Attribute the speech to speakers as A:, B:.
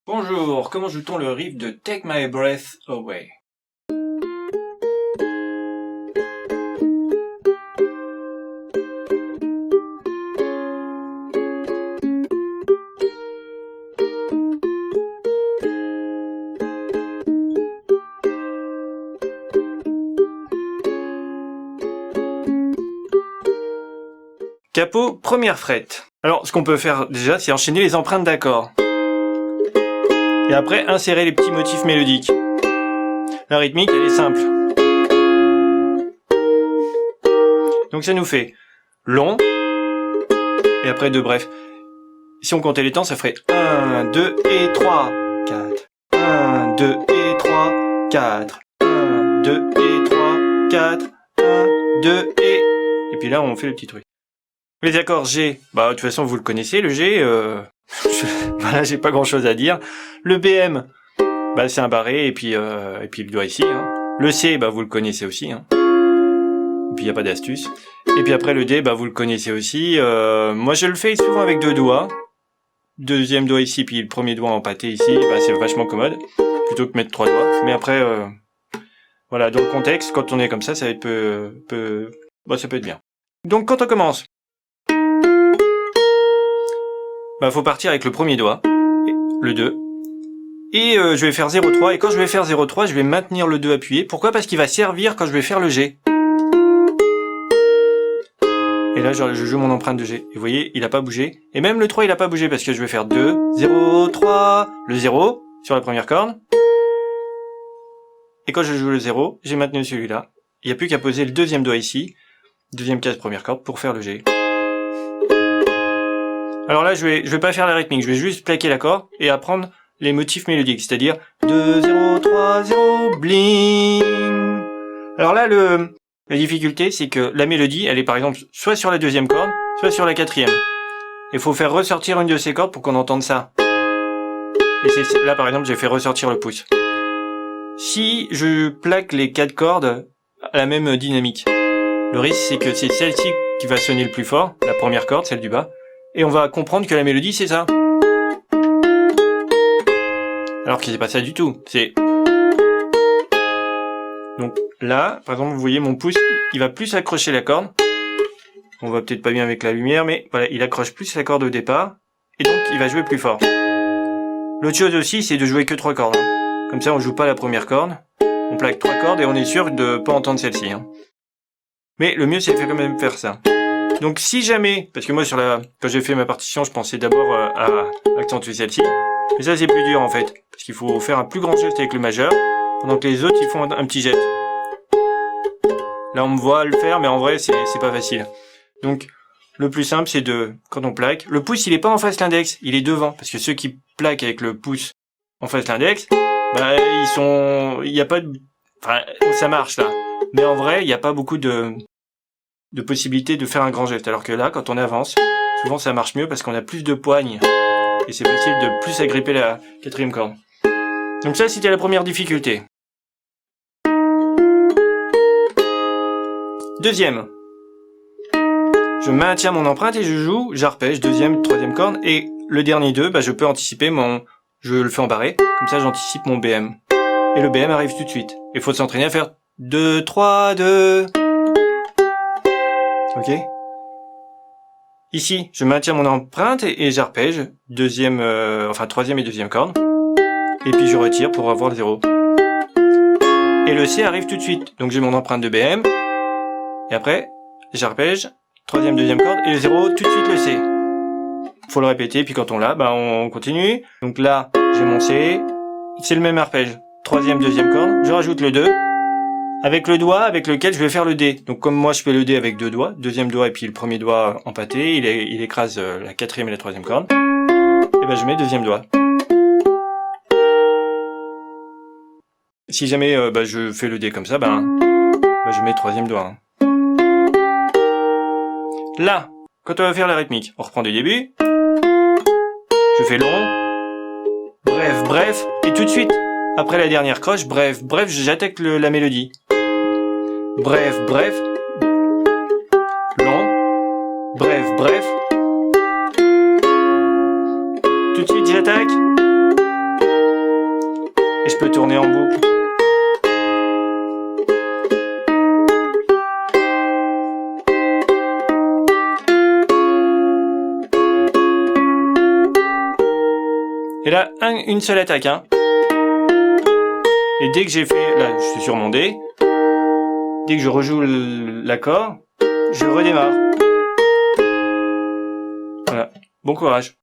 A: Bonjour, comment joue-t-on le riff de Take My Breath Away? Capo, première frette. Alors, ce qu'on peut faire déjà, c'est enchaîner les empreintes d'accords. Et après, insérer les petits motifs mélodiques. La rythmique, elle est simple. Donc ça nous fait long, et après deux brefs. Si on comptait les temps, ça ferait 1, 2 et 3, 4. 1, 2 et 3, 4. 1, 2 et 3, 4. 1, 2 et... Et puis là, on fait le petit truc. Les accords G, de toute façon vous le connaissez, le G, voilà, j'ai pas grand chose à dire. Le BM, c'est un barré, et puis le doigt ici, hein. Le C, vous le connaissez aussi, hein. Et puis y a pas d'astuce. Et puis après le D, vous le connaissez aussi. Moi je le fais souvent avec deux doigts. Deuxième doigt ici, puis le premier doigt empâté ici, c'est vachement commode. Plutôt que mettre trois doigts. Mais après, voilà, dans le contexte, quand on est comme ça va être ça peut être bien. Donc quand on commence, faut partir avec le premier doigt, le 2, et je vais faire 0,3, et quand je vais faire 0,3, je vais maintenir le 2 appuyé. Pourquoi? Parce qu'il va servir quand je vais faire le G. Et là, je joue mon empreinte de G. Et vous voyez, il a pas bougé. Et même le 3, il a pas bougé, parce que je vais faire 2, 0, 3, le 0, sur la première corde. Et quand je joue le 0, j'ai maintenu celui-là. Il n'y a plus qu'à poser le deuxième doigt ici, deuxième case, première corde, pour faire le G. Alors là, je vais pas faire la rythmique, je vais juste plaquer l'accord et apprendre les motifs mélodiques, c'est-à-dire 2, 0, 3, 0, bling. Alors là, la difficulté, c'est que la mélodie, elle est par exemple soit sur la deuxième corde, soit sur la quatrième. Il faut faire ressortir une de ces cordes pour qu'on entende ça. Et c'est là, par exemple, j'ai fait ressortir le pouce. Si je plaque les quatre cordes à la même dynamique, le risque, c'est que c'est celle-ci qui va sonner le plus fort, la première corde, celle du bas. Et on va comprendre que la mélodie, c'est ça. Alors que c'est pas ça du tout. C'est... Donc là, par exemple, vous voyez mon pouce, il va plus accrocher la corde. On voit peut-être pas bien avec la lumière, mais voilà, il accroche plus la corde au départ. Et donc, il va jouer plus fort. L'autre chose aussi, c'est de jouer que 3 cordes. Hein. Comme ça, on joue pas la première corde. On plaque 3 cordes et on est sûr de pas entendre celle-ci. Hein. Mais le mieux, c'est de quand même faire ça. Donc si jamais, parce que moi quand j'ai fait ma partition, je pensais d'abord à accentuer celle-ci, mais ça c'est plus dur en fait, parce qu'il faut faire un plus grand geste avec le majeur, pendant que les autres ils font un petit jet. Là on me voit le faire, mais en vrai c'est pas facile. Donc le plus simple c'est quand on plaque, le pouce il est pas en face l'index, il est devant, parce que ceux qui plaquent avec le pouce en face l'index, il y a pas de, ça marche là, mais en vrai il y a pas beaucoup de possibilité de faire un grand geste, alors que là, quand on avance, souvent ça marche mieux parce qu'on a plus de poignes, et c'est facile de plus agripper la quatrième corde. Donc ça, c'était la première difficulté. Deuxième, je maintiens mon empreinte et je joue, j'arpège, deuxième, troisième corde, et le dernier 2, je peux anticiper je le fais en barré, comme ça j'anticipe mon BM. Et le BM arrive tout de suite. Il faut s'entraîner à faire 2, 3, 2... Ok. Ici, je maintiens mon empreinte et j'arpège troisième et deuxième corde. Et puis je retire pour avoir le 0. Et le C arrive tout de suite. Donc j'ai mon empreinte de BM. Et après, j'arpège, troisième, deuxième corde et le 0, tout de suite le C. Faut le répéter, puis quand on l'a, on continue. Donc là, j'ai mon C. C'est le même arpège. Troisième, deuxième corde. Je rajoute le 2. Avec le doigt avec lequel je vais faire le D. Donc comme moi je fais le D avec deux doigts, deuxième doigt et puis le premier doigt empâté, il écrase la quatrième et la troisième corde. Et je mets deuxième doigt. Si jamais je fais le D comme ça, je mets troisième doigt. Là, quand on va faire la rythmique, on reprend du début. Je fais long, bref, et tout de suite, après la dernière croche, bref, j'attaque la mélodie. Bref, long, bref, tout de suite j'attaque, Et je peux tourner en boucle. Et là, une seule attaque, hein. Et dès que j'ai fait, là, je suis sur mon D. Dès que je rejoue l'accord, je redémarre. Voilà. Bon courage.